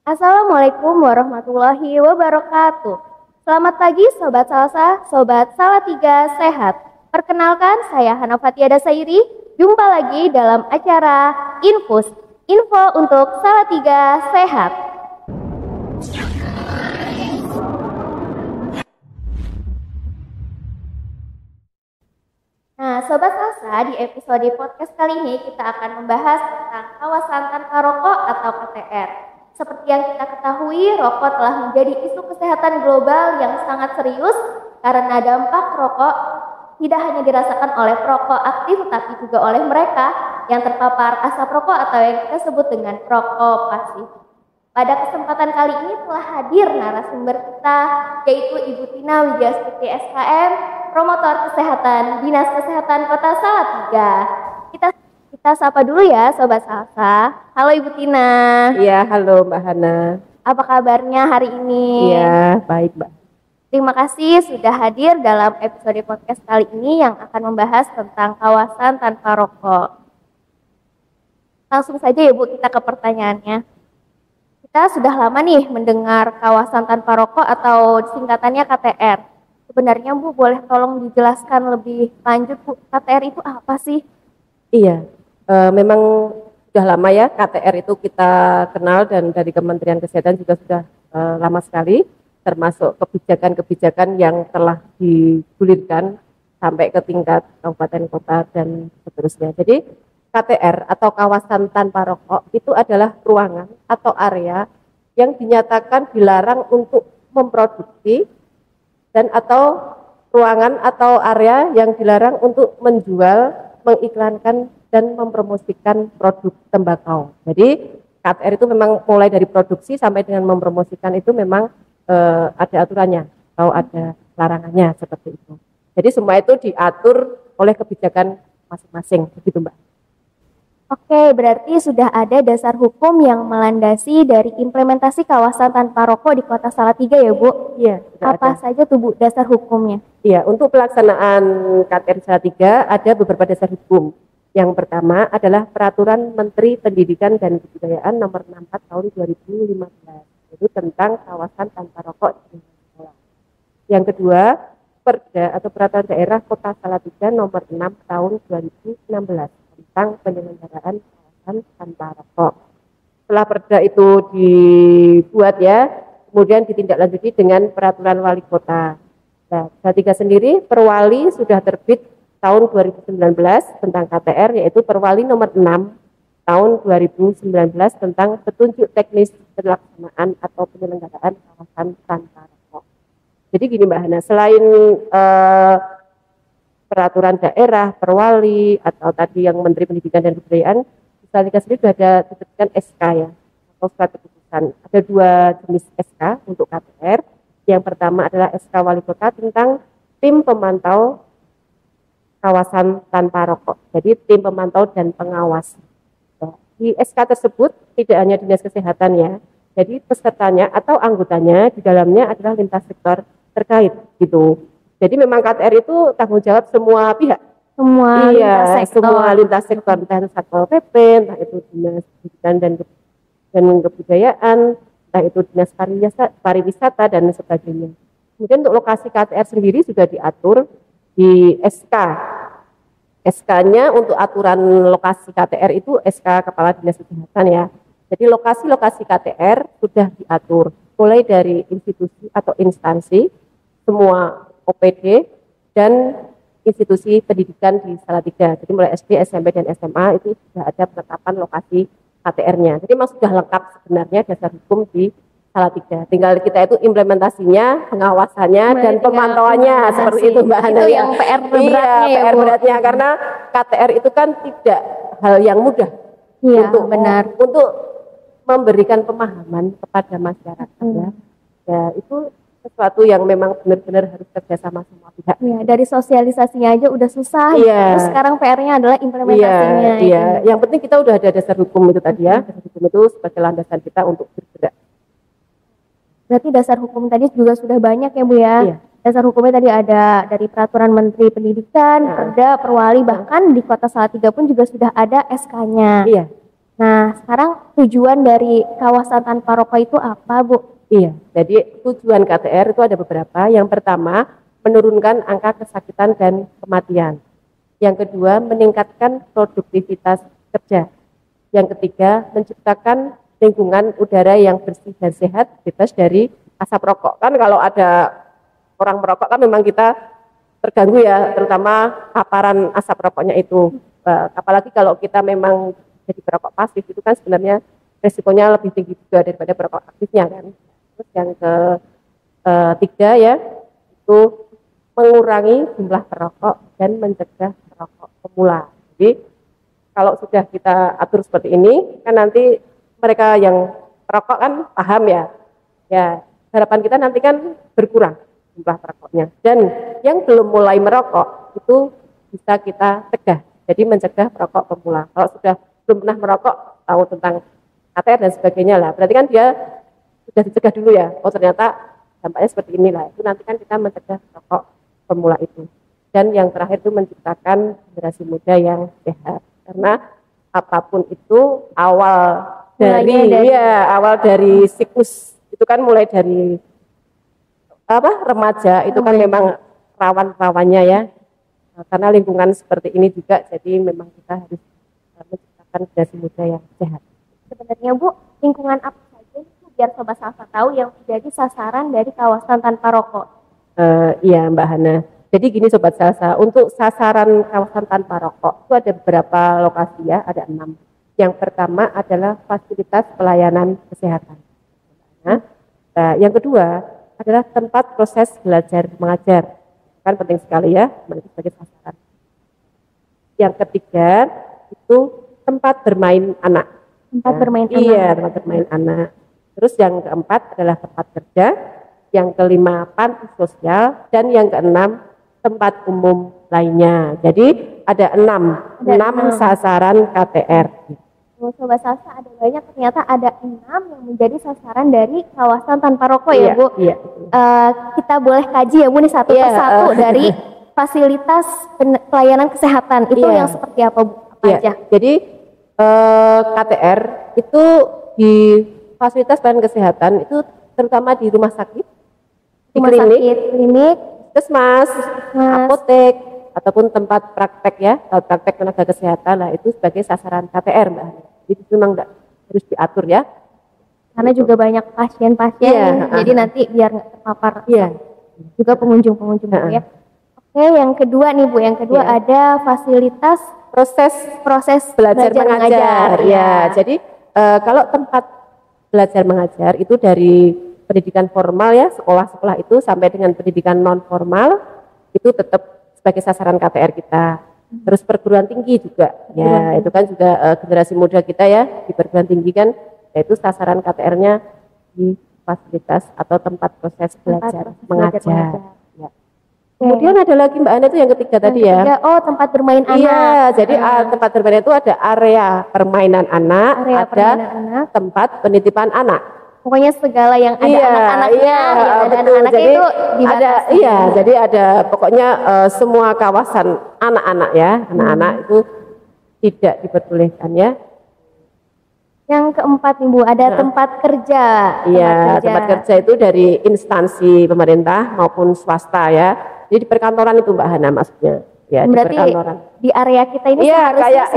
Assalamualaikum warahmatullahi wabarakatuh. Selamat pagi Sobat Salsa, Sobat Salatiga Sehat. Perkenalkan saya Hana Fatia Dasairi. Jumpa lagi dalam acara Infus, info untuk Salatiga Sehat. Nah, Sobat Salsa, di episode podcast kali ini kita akan membahas tentang kawasan tanpa rokok atau KTR. Seperti yang kita ketahui, rokok telah menjadi isu kesehatan global yang sangat serius karena dampak rokok tidak hanya dirasakan oleh perokok aktif tapi juga oleh mereka yang terpapar asap rokok atau yang kita sebut dengan perokok pasif. Pada kesempatan kali ini telah hadir narasumber kita, yaitu Ibu Tina Wijastuti SKM, promotor kesehatan Dinas Kesehatan Kota Salatiga. Kita sapa dulu ya Sobat Salsa. Halo Ibu Tina. Iya, halo Mbak Hana. Apa kabarnya hari ini? Iya, baik Mbak. Terima kasih sudah hadir dalam episode podcast kali ini yang akan membahas tentang kawasan tanpa rokok. Langsung saja ya Bu, kita ke pertanyaannya. Kita sudah lama nih mendengar kawasan tanpa rokok atau singkatannya KTR. Sebenarnya Bu, boleh tolong dijelaskan lebih lanjut Bu, KTR itu apa sih? Iya, memang sudah lama ya KTR itu kita kenal dan dari Kementerian Kesehatan juga sudah lama sekali, termasuk kebijakan-kebijakan yang telah digulirkan sampai ke tingkat kabupaten kota dan seterusnya. Jadi KTR atau kawasan tanpa rokok itu adalah ruangan atau area yang dinyatakan dilarang untuk memproduksi dan atau ruangan atau area yang dilarang untuk menjual, mengiklankan dan mempromosikan produk tembakau. Jadi KTR itu memang mulai dari produksi sampai dengan mempromosikan itu memang ada aturannya atau ada larangannya seperti itu. Jadi semua itu diatur oleh kebijakan masing-masing, begitu Mbak. Oke, berarti sudah ada dasar hukum yang melandasi dari implementasi kawasan tanpa rokok di Kota Salatiga ya Bu? Iya. Apa saja tuh Bu dasar hukumnya? Iya, untuk pelaksanaan KTR Salatiga ada beberapa dasar hukum. Yang pertama adalah Peraturan Menteri Pendidikan dan Kebudayaan Nomor 64 Tahun 2015, itu tentang kawasan tanpa rokok di sekolah. Yang kedua, Perda atau Peraturan Daerah Kota Salatiga Nomor 6 Tahun 2016 tentang penyelenggaraan kawasan tanpa rokok. Setelah Perda itu dibuat ya, kemudian ditindaklanjuti dengan Peraturan Wali Kota. Nah, Salatiga sendiri Perwali sudah terbit tahun 2019 tentang KTR, yaitu Perwali nomor 6 tahun 2019 tentang petunjuk teknis pelaksanaan atau penyelenggaraan kawasan tanpa rokok. Jadi gini Mbak Hana, selain peraturan daerah, perwali, atau tadi yang Menteri Pendidikan dan Kebudayaan, Salatiga sendiri sudah ada diterbitkan SK ya, atau surat keputusan. Ada dua jenis SK untuk KTR. Yang pertama adalah SK Wali Kota tentang tim pemantau kawasan tanpa rokok. Jadi tim pemantau dan pengawas. Di SK tersebut tidak hanya Dinas Kesehatan ya, jadi pesertanya atau anggotanya di dalamnya adalah lintas sektor terkait gitu. Jadi memang KTR itu tanggung jawab semua pihak. Semua lintas sektor, entah itu Satpol PP, entah itu Dinas Pendidikan dan Kebudayaan, entah itu Dinas Pariwisata dan sebagainya. Kemudian untuk lokasi KTR sendiri sudah diatur di SK. SK-nya untuk aturan lokasi KTR itu SK Kepala Dinas Kesehatan ya. Jadi lokasi-lokasi KTR sudah diatur mulai dari institusi atau instansi, semua OPD dan institusi pendidikan di Salatiga. Jadi mulai SD, SMP dan SMA itu sudah ada penetapan lokasi KTR-nya. Jadi memang sudah lengkap sebenarnya dasar hukum di Salatiga. Tinggal kita itu implementasinya, pengawasannya dan pemantauannya seperti itu Mbak Hana. Itu yang PR beratnya ya, PR beratnya karena KTR itu kan tidak hal yang mudah. Iya, benar. Untuk memberikan pemahaman kepada masyarakat ya itu sesuatu yang memang benar-benar harus kerjasama semua pihak. Iya, dari sosialisasinya aja udah susah. Iya. Terus sekarang PR-nya adalah implementasinya. Iya. Yang penting kita udah ada dasar hukum itu tadi ya. Dasar hukum itu sebagai landasan kita untuk bergerak. Berarti dasar hukum tadi juga sudah banyak ya Bu ya. Iya. Dasar hukumnya tadi ada dari Peraturan Menteri Pendidikan, Perda, Perwali, bahkan di Kota Salatiga pun juga sudah ada SK-nya. Iya. Nah, sekarang tujuan dari kawasan tanpa rokok itu apa, Bu? Iya, jadi tujuan KTR itu ada beberapa. Yang pertama, menurunkan angka kesakitan dan kematian. Yang kedua, meningkatkan produktivitas kerja. Yang ketiga, menciptakan lingkungan udara yang bersih dan sehat, bebas dari asap rokok. Kan kalau ada orang merokok kan memang kita terganggu ya, terutama paparan asap rokoknya itu. Apalagi kalau kita memang jadi perokok pasif itu kan sebenarnya resikonya lebih tinggi juga daripada perokok aktifnya kan. Terus yang ketiga ya itu mengurangi jumlah perokok dan mencegah perokok pemula. Jadi kalau sudah kita atur seperti ini kan nanti mereka yang perokok kan paham ya harapan kita nanti kan berkurang jumlah perokoknya, dan yang belum mulai merokok itu bisa kita cegah, jadi mencegah perokok pemula. Kalau sudah belum pernah merokok, tahu tentang KTR dan sebagainya lah, berarti kan dia sudah dicegah dulu ya, oh ternyata dampaknya seperti inilah, itu nanti kan kita mencegah perokok pemula itu. Dan yang terakhir itu menciptakan generasi muda yang sehat, karena apapun itu awal dari siklus itu kan mulai dari remaja itu kan memang rawan-rawannya ya, karena lingkungan seperti ini juga, jadi memang kita harus menciptakan generasi muda yang sehat. Sebenarnya Bu, lingkungan apa saja itu biar Sobat Salsa tahu yang menjadi sasaran dari kawasan tanpa rokok? Iya Mbak Hana, jadi gini Sobat Salsa, untuk sasaran kawasan tanpa rokok itu ada beberapa lokasi ya, ada 6. Yang pertama adalah fasilitas pelayanan kesehatan. Nah, yang kedua adalah tempat proses belajar mengajar, kan penting sekali ya sebagai sasaran. Yang ketiga itu tempat bermain anak. Tempat bermain anak. Iya, tempat bermain anak. Terus yang keempat adalah tempat kerja, yang kelima panti sosial, dan yang keenam tempat umum lainnya. Jadi ada 6 sasaran KTR. Sobat Salsa ada banyak, ternyata ada 6 yang menjadi sasaran dari kawasan tanpa rokok ya Bu. Iya. Kita boleh kaji ya Bu nih satu persatu dari fasilitas pelayanan kesehatan itu yang seperti apa Bu? Apa aja? Jadi KTR itu di fasilitas pelayanan kesehatan itu terutama di rumah sakit, di klinik, puskesmas, apotek, ataupun tempat praktek ya, praktek tenaga kesehatan lah, itu sebagai sasaran KTR Mbak. Itu memang enggak harus diatur ya. Karena juga banyak pasien-pasien, jadi nanti biar nggak terpapar. Juga pengunjung-pengunjung ya. Oke, yang kedua nih Bu, yang kedua ada fasilitas proses belajar mengajar. Ya, jadi kalau tempat belajar mengajar itu dari pendidikan formal ya, sekolah-sekolah itu sampai dengan pendidikan non formal itu tetap sebagai sasaran KTR kita. Terus perguruan tinggi juga, ya itu kan juga generasi muda kita ya di perguruan tinggi kan, yaitu sasaran KTR-nya di fasilitas atau tempat proses belajar mengajar. Ya. Kemudian ada lagi Mbak Ana itu yang ketiga tadi ya. Oh, tempat bermain anak. Iya, jadi tempat bermain itu ada area permainan anak, tempat penitipan anak. Pokoknya segala yang ada anak-anaknya, yang ada anak-anaknya itu dibatasi. Jadi ada pokoknya semua kawasan anak-anak ya, anak-anak itu tidak diperbolehkan ya. Yang keempat nih Bu, ada tempat kerja. Iya, tempat kerja itu dari instansi pemerintah maupun swasta ya. Jadi di perkantoran itu Mbak Hana maksudnya. Ya, berarti di perkantoran. Di area kita ini harusnya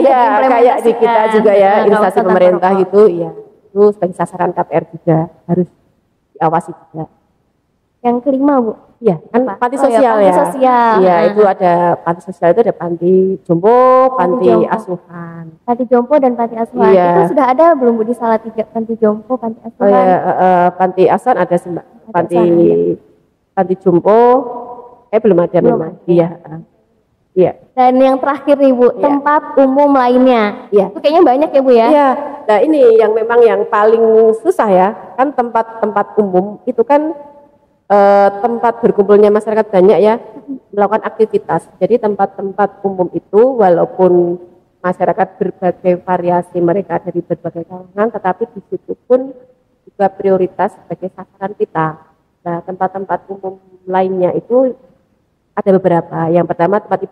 kayak di kita juga ya, instansi pemerintah gitu, iya. Itu sebagai sasaran KTR juga harus diawasi juga. Yang kelima Bu, iya kan panti sosial panti sosial. Iya, itu ada panti sosial, itu ada panti jompo, panti asuhan. Panti jompo dan panti asuhan itu sudah ada belum Bu di Salatiga? Panti jompo, panti asuhan. Panti asuhan ada sih Mbak. Panti jompo belum ada memang. Iya. Dan yang terakhir nih Bu, tempat umum lainnya. Iya. Itu kayaknya banyak ya Bu ya? Iya. Nah ini yang memang yang paling susah ya, kan tempat-tempat umum itu kan tempat berkumpulnya masyarakat banyak ya, melakukan aktivitas. Jadi tempat-tempat umum itu walaupun masyarakat berbagai variasi mereka dari berbagai kalangan, tetapi di situ pun juga prioritas sebagai sasaran kita. Nah tempat-tempat umum lainnya itu ada beberapa. Yang pertama tempat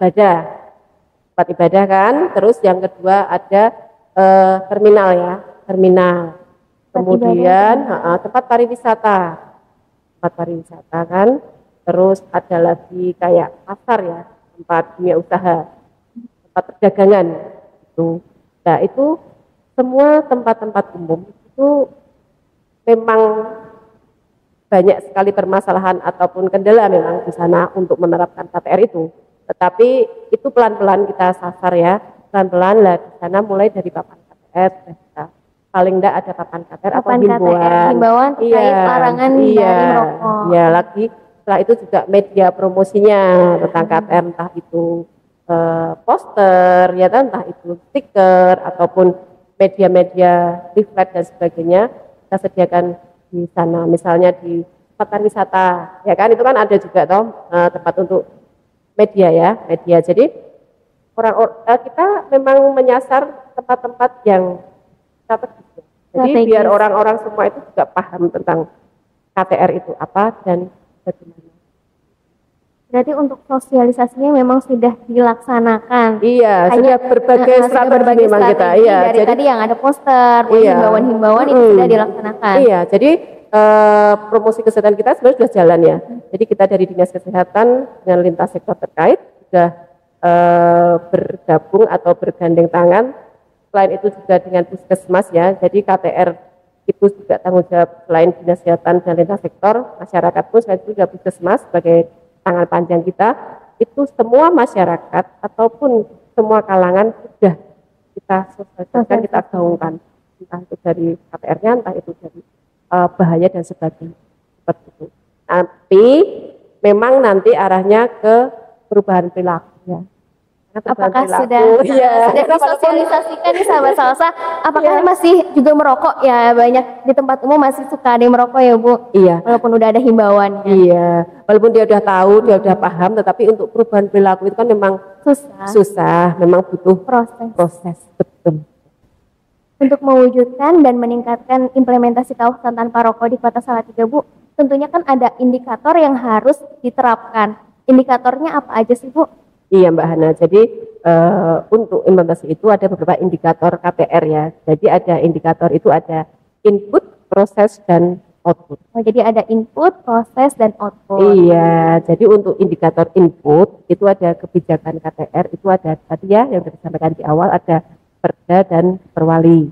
ibadah kan. Terus yang kedua ada terminal ya, terminal. Kemudian tempat pariwisata kan, terus ada lagi kayak pasar ya, tempat dunia usaha, tempat perdagangan itu. Nah itu semua tempat-tempat umum itu memang banyak sekali permasalahan ataupun kendala memang di sana untuk menerapkan KTR itu. Tetapi itu pelan-pelan kita sasar ya, pelan-pelan lah di sana mulai dari papan KTR kita. Paling enggak ada papan KTR atau himbauan terkait larangan dari merokok. Iya, lagi setelah itu juga media promosinya tentang KTR, entah itu poster ya kan, entah itu stiker ataupun media-media leaflet dan sebagainya kita sediakan di sana, misalnya di tempat wisata ya kan, itu kan ada juga toh tempat untuk media ya, media. Jadi kita memang menyasar tempat-tempat yang strategis. Jadi biar orang-orang semua itu juga paham tentang KTR itu apa dan bagaimana. Berarti untuk sosialisasinya memang sudah dilaksanakan. Iya, sudah berbagai strategi memang kita. Iya, dari tadi yang ada poster, himbauan-himbauan itu sudah dilaksanakan. Iya, jadi promosi kesehatan kita sebenarnya sudah jalan ya. Jadi kita dari Dinas Kesehatan dengan lintas sektor terkait sudah bergabung atau bergandeng tangan. Selain itu juga dengan Puskesmas ya. Jadi KTR itu juga tanggung jawab selain Dinas Kesehatan dan lintas sektor, masyarakat pun selain itu juga Puskesmas sebagai tangan panjang kita. Itu semua masyarakat ataupun semua kalangan sudah kita sosialisasikan, kita gaungkan, entah itu dari KTR-nya, entah itu dari bahaya dan sebagainya, seperti itu. Tapi memang nanti arahnya ke perubahan perilaku ya. Apakah sudah disosialisasikan nih sahabat Salsa? Apakah masih juga merokok ya? Banyak di tempat umum masih suka ada yang merokok ya Bu? Iya. Walaupun udah ada himbauan. Iya. Walaupun dia udah tahu, dia udah paham, tetapi untuk perubahan perilaku itu kan memang susah. Memang butuh proses. Betul. Untuk mewujudkan dan meningkatkan implementasi kawasan tanpa rokok di Kota Salatiga Bu, tentunya kan ada indikator yang harus diterapkan. Indikatornya apa aja sih Bu? Iya Mbak Hana, jadi untuk implementasi itu ada beberapa indikator KTR ya. Jadi ada indikator itu ada input, proses, dan output. Oh, jadi ada input, proses, dan output. Iya, jadi untuk indikator input itu ada kebijakan KTR, itu ada tadi ya yang disampaikan di awal, ada Perda dan Perwali.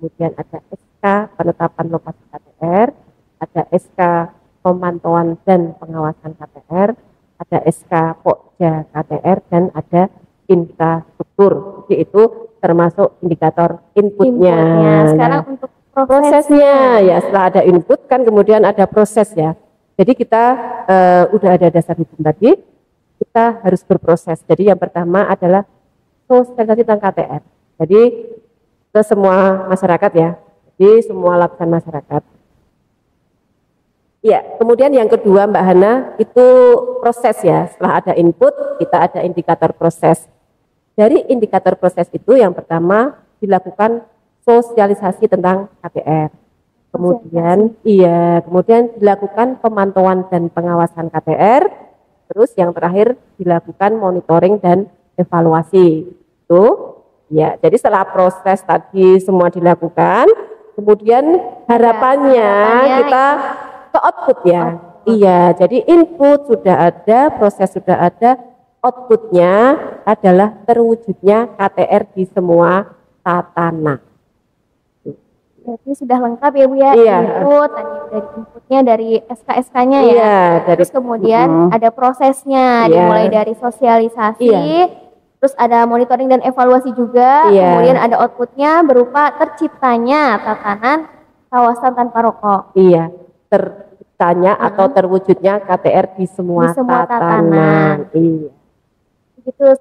Kemudian ada SK penetapan lokasi KTR, ada SK pemantauan dan pengawasan KTR, ada SK Pokja KTR, dan ada infrastruktur. Jadi itu termasuk indikator inputnya. Sekarang untuk prosesnya ya, setelah ada input kan kemudian ada proses ya. Jadi kita udah ada dasar hukum tadi, kita harus berproses. Jadi yang pertama adalah sosialisasi tentang KTR. Jadi ke semua masyarakat ya, jadi semua lapisan masyarakat. Ya, kemudian yang kedua Mbak Hana itu proses ya. Setelah ada input, kita ada indikator proses. Dari indikator proses itu yang pertama dilakukan sosialisasi tentang KTR. Kemudian kemudian dilakukan pemantauan dan pengawasan KTR. Terus yang terakhir dilakukan monitoring dan evaluasi. Itu ya. Jadi setelah proses tadi semua dilakukan, kemudian harapannya kita ke output ya. Iya, jadi input sudah ada, proses sudah ada, outputnya adalah terwujudnya KTR di semua tatanan. Berarti sudah lengkap ya Bu ya, input, tadi dari inputnya dari SK-SK-nya ya. Iya, terus kemudian ada prosesnya, dimulai dari sosialisasi, terus ada monitoring dan evaluasi juga, kemudian ada outputnya berupa terciptanya tatanan kawasan tanpa rokok. Iya. Terciptanya atau terwujudnya KTR di semua tatanan. Iya. Gitu.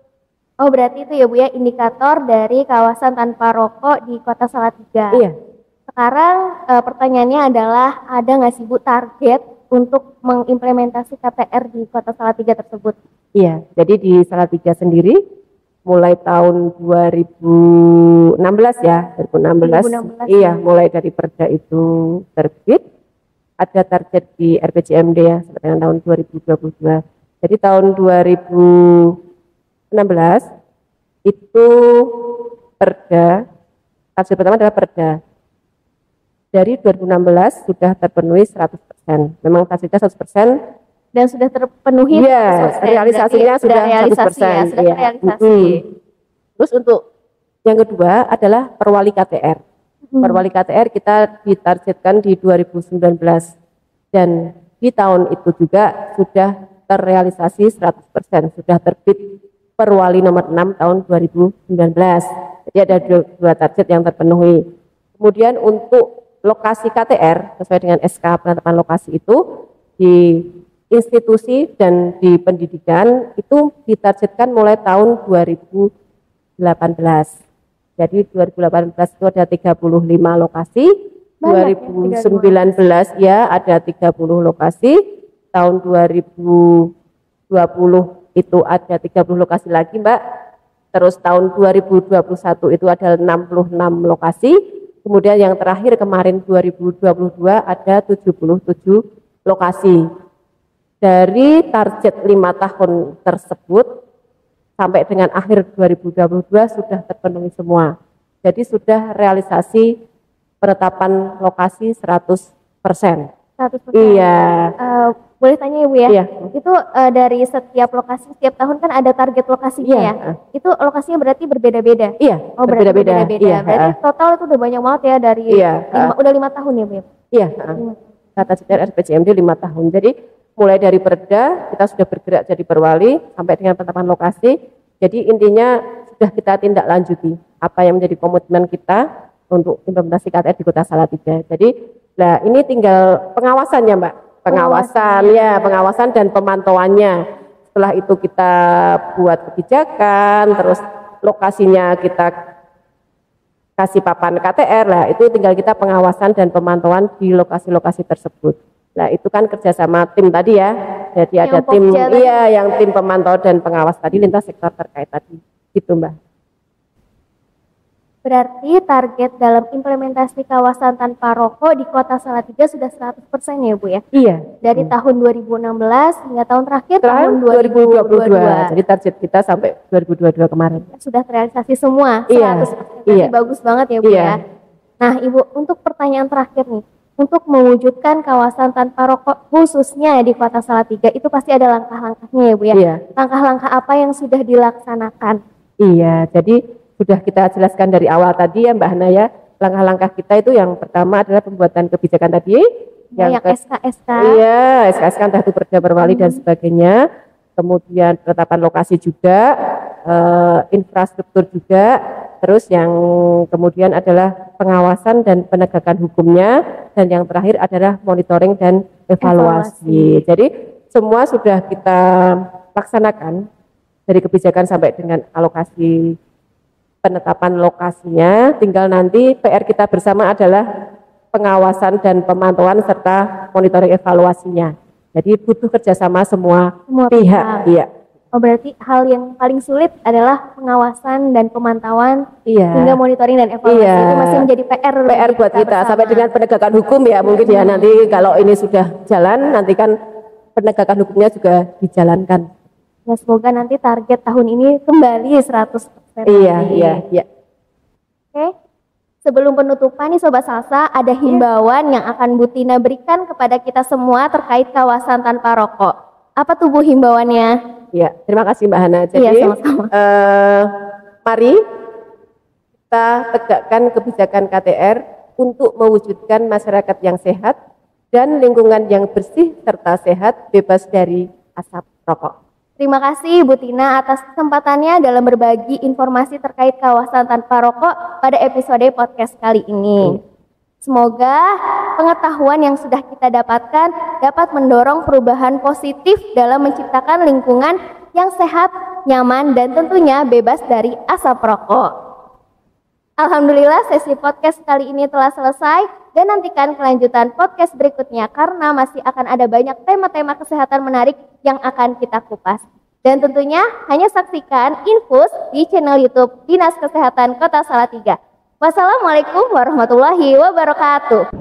Oh berarti itu ya Bu ya indikator dari kawasan tanpa rokok di Kota Salatiga. Iya. Sekarang pertanyaannya adalah ada nggak sih Bu target untuk mengimplementasi KTR di Kota Salatiga tersebut? Iya. Jadi di Salatiga sendiri mulai tahun 2016 ya, 2016. Iya, mulai dari Perda itu terbit. Ada target di RPJMD ya sampai dengan tahun 2022. Jadi tahun 2016 itu Perda Target pertama adalah Perda. Dari 2016 sudah terpenuhi 100%. Memang targetnya 100%. Dan sudah terpenuhi. Iya, realisasinya sudah realisasi 100%. ya, sudah Iya. terrealisasi. Terus untuk yang kedua adalah Perwali KTR. Perwali KTR kita ditargetkan di 2019 dan di tahun itu juga sudah terrealisasi 100%, sudah terbit Perwali nomor 6 tahun 2019. Jadi ada dua target yang terpenuhi. Kemudian untuk lokasi KTR sesuai dengan SK penetapan lokasi itu di institusi dan di pendidikan itu ditargetkan mulai tahun 2018. Jadi 2018 itu ada 35 lokasi, Banyak 2019 ya ada 30 lokasi, tahun 2020 itu ada 30 lokasi lagi Mbak, terus tahun 2021 itu ada 66 lokasi, kemudian yang terakhir kemarin 2022 ada 77 lokasi. Dari target 5 tahun tersebut sampai dengan akhir 2022 sudah terpenuhi semua. Jadi sudah realisasi penetapan lokasi 100%. 100%. Iya. Boleh tanya Ibu ya? Iya. Itu dari setiap lokasi, setiap tahun kan ada target lokasinya Iya. ya? Itu lokasinya berarti berbeda-beda? Iya, Oh berarti berbeda-beda. Iya. Berarti total itu udah banyak banget ya dari Iya. udah 5 tahun ya Bu? Iya. Kata CTR RPJMD 5 tahun. Jadi mulai dari Perda kita sudah bergerak jadi Perwali sampai dengan penetapan lokasi. Jadi intinya sudah kita tindak lanjuti apa yang menjadi komitmen kita untuk implementasi KTR di Kota Salatiga. Jadi nah ini tinggal pengawasannya Mbak, pengawasan dan pemantauannya. Setelah itu kita buat kebijakan, terus lokasinya kita kasih papan KTR lah, itu tinggal kita pengawasan dan pemantauan di lokasi-lokasi tersebut. Nah itu kan kerjasama tim tadi ya, jadi ada tim yang tim pemantau dan pengawas tadi lintas sektor terkait tadi, gitu Mbak. Berarti target dalam implementasi kawasan tanpa rokok di Kota Salatiga sudah 100% ya Bu ya? Iya. Dari tahun 2016 hingga tahun terakhir tahun 2022. Jadi target kita sampai 2022 kemarin. Sudah terrealisasi semua, 100%. Iya. Bagus banget ya Bu ya. Nah Ibu, untuk pertanyaan terakhir nih, untuk mewujudkan kawasan tanpa rokok khususnya di Kota Salatiga itu pasti ada langkah-langkahnya ya Bu ya? Iya. Langkah-langkah apa yang sudah dilaksanakan? Iya, jadi sudah kita jelaskan dari awal tadi ya Mbak Hana ya, langkah-langkah kita itu yang pertama adalah pembuatan kebijakan tadi, yang SK-SK. Iya, SK-SK entah itu Perda Perwali dan sebagainya, kemudian penetapan lokasi juga, infrastruktur juga, terus yang kemudian adalah pengawasan dan penegakan hukumnya, dan yang terakhir adalah monitoring dan evaluasi. Jadi semua sudah kita laksanakan dari kebijakan sampai dengan alokasi penetapan lokasinya, tinggal nanti PR kita bersama adalah pengawasan dan pemantauan serta monitoring evaluasinya. Jadi butuh kerjasama semua pihak. Iya. Oh berarti hal yang paling sulit adalah pengawasan dan pemantauan hingga monitoring dan evaluasi itu masih menjadi PR buat kita sampai dengan penegakan hukum ya mungkin ya nanti kalau ini sudah jalan nanti kan penegakan hukumnya juga dijalankan. Ya semoga nanti target tahun ini kembali 100%. Iya. Oke. Sebelum penutupan nih Sobat Salsa, ada himbauan yang akan Bu Tina berikan kepada kita semua terkait kawasan tanpa rokok. Apa tuh Bu himbauannya? Ya, terima kasih Mbak Hana. Jadi, sama-sama. Mari kita tegakkan kebijakan KTR untuk mewujudkan masyarakat yang sehat dan lingkungan yang bersih serta sehat bebas dari asap rokok. Terima kasih Bu Tina atas kesempatannya dalam berbagi informasi terkait kawasan tanpa rokok pada episode podcast kali ini. Semoga pengetahuan yang sudah kita dapatkan dapat mendorong perubahan positif dalam menciptakan lingkungan yang sehat, nyaman, dan tentunya bebas dari asap rokok. Alhamdulillah sesi podcast kali ini telah selesai dan nantikan kelanjutan podcast berikutnya karena masih akan ada banyak tema-tema kesehatan menarik yang akan kita kupas. Dan tentunya hanya saksikan Infus di channel YouTube Dinas Kesehatan Kota Salatiga. Wassalamualaikum warahmatullahi wabarakatuh.